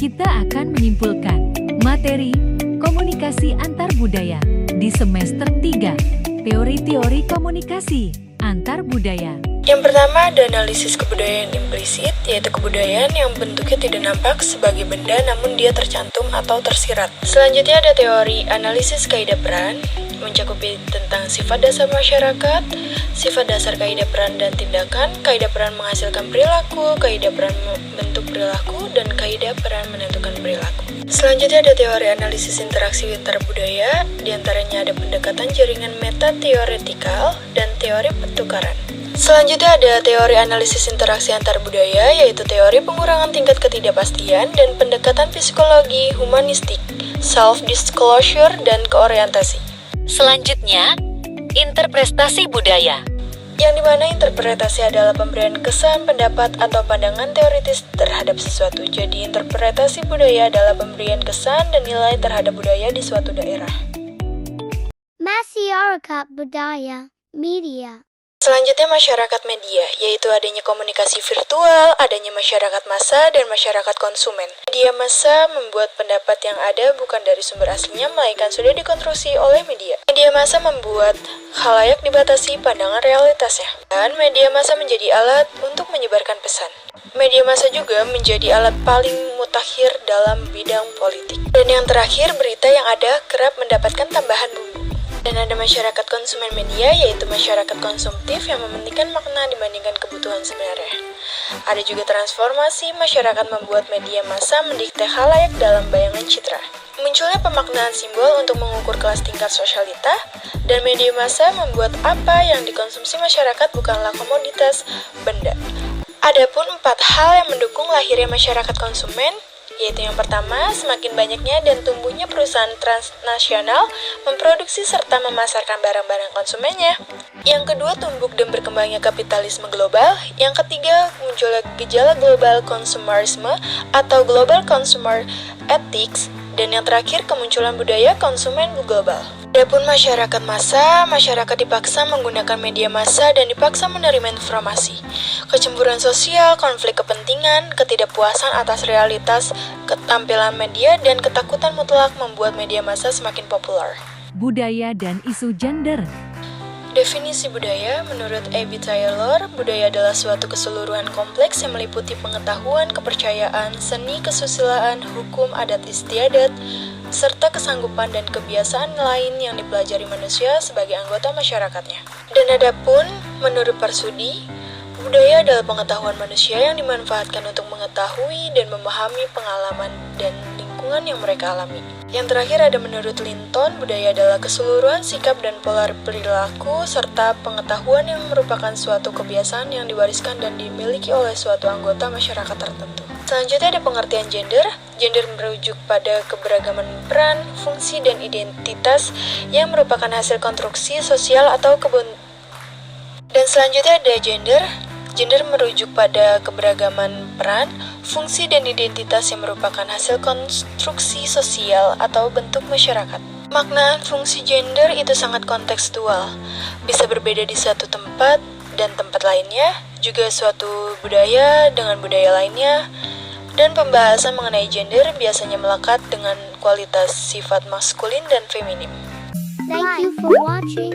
kita akan menyimpulkan materi komunikasi antar budaya di semester 3, teori-teori komunikasi antar budaya. Yang pertama ada analisis kebudayaan implisit, yaitu kebudayaan yang bentuknya tidak nampak sebagai benda namun dia tercantum atau tersirat. Selanjutnya ada teori analisis kaidah peran, mencakupi tentang sifat dasar masyarakat, sifat dasar kaidah peran dan tindakan, kaidah peran menghasilkan perilaku, kaidah peran membentuk perilaku, dan kaidah peran menentukan perilaku. Selanjutnya ada teori analisis interaksi antar budaya, diantaranya ada pendekatan jaringan meta-teoretikal dan teori pertukaran. Selanjutnya ada teori analisis interaksi antar budaya, yaitu teori pengurangan tingkat ketidakpastian dan pendekatan psikologi humanistik, self-disclosure, dan keorientasi. Selanjutnya, interpretasi budaya. Yang dimana interpretasi adalah pemberian kesan, pendapat, atau pandangan teoritis terhadap sesuatu. Jadi interpretasi budaya adalah pemberian kesan dan nilai terhadap budaya di suatu daerah. Masyarakat budaya, media. Selanjutnya masyarakat media, yaitu adanya komunikasi virtual, adanya masyarakat massa, dan masyarakat konsumen. Media massa membuat pendapat yang ada bukan dari sumber aslinya, melainkan sudah dikonstruksi oleh media. Media massa membuat khalayak dibatasi pandangan realitasnya. Dan media massa menjadi alat untuk menyebarkan pesan. Media massa juga menjadi alat paling mutakhir dalam bidang politik. Dan yang terakhir, berita yang ada kerap mendapatkan tambahan bumbu. Dan ada masyarakat konsumen media, yaitu masyarakat konsumtif yang mementingkan makna dibandingkan kebutuhan sebenarnya. Ada juga transformasi, masyarakat membuat media massa mendikte khalayak dalam bayangan citra. Munculnya pemaknaan simbol untuk mengukur kelas tingkat sosialita, dan media massa membuat apa yang dikonsumsi masyarakat bukanlah komoditas benda. Adapun 4 hal yang mendukung lahirnya masyarakat konsumen, yaitu yang pertama, semakin banyaknya dan tumbuhnya perusahaan transnasional memproduksi serta memasarkan barang-barang konsumennya. Yang kedua, tumbuh dan berkembangnya kapitalisme global. Yang ketiga, munculnya gejala global konsumerisme atau global consumer ethics. Dan yang terakhir, kemunculan budaya konsumen global. Adapun masyarakat massa, masyarakat dipaksa menggunakan media massa dan dipaksa menerima informasi. Kecemburuan sosial, konflik kepentingan, ketidakpuasan atas realitas, ketampilan media, dan ketakutan mutlak membuat media massa semakin populer. Budaya dan isu gender. Definisi budaya, menurut A.B. Taylor, budaya adalah suatu keseluruhan kompleks yang meliputi pengetahuan, kepercayaan, seni, kesusilaan, hukum, adat istiadat, serta kesanggupan dan kebiasaan lain yang dipelajari manusia sebagai anggota masyarakatnya. Dan adapun, menurut Parsudi, budaya adalah pengetahuan manusia yang dimanfaatkan untuk mengetahui dan memahami pengalaman dan lingkungan yang mereka alami. Yang terakhir ada menurut Linton, budaya adalah keseluruhan sikap dan pola perilaku serta pengetahuan yang merupakan suatu kebiasaan yang diwariskan dan dimiliki oleh suatu anggota masyarakat tertentu. Selanjutnya ada pengertian gender. Gender merujuk pada keberagaman peran, fungsi, dan identitas yang merupakan hasil konstruksi sosial atau Dan selanjutnya ada gender. Gender merujuk pada keberagaman peran, fungsi, dan identitas yang merupakan hasil konstruksi sosial atau bentuk masyarakat. Makna fungsi gender itu sangat kontekstual, bisa berbeda di satu tempat dan tempat lainnya, juga suatu budaya dengan budaya lainnya, dan pembahasan mengenai gender biasanya melekat dengan kualitas sifat maskulin dan feminim. Thank you for watching.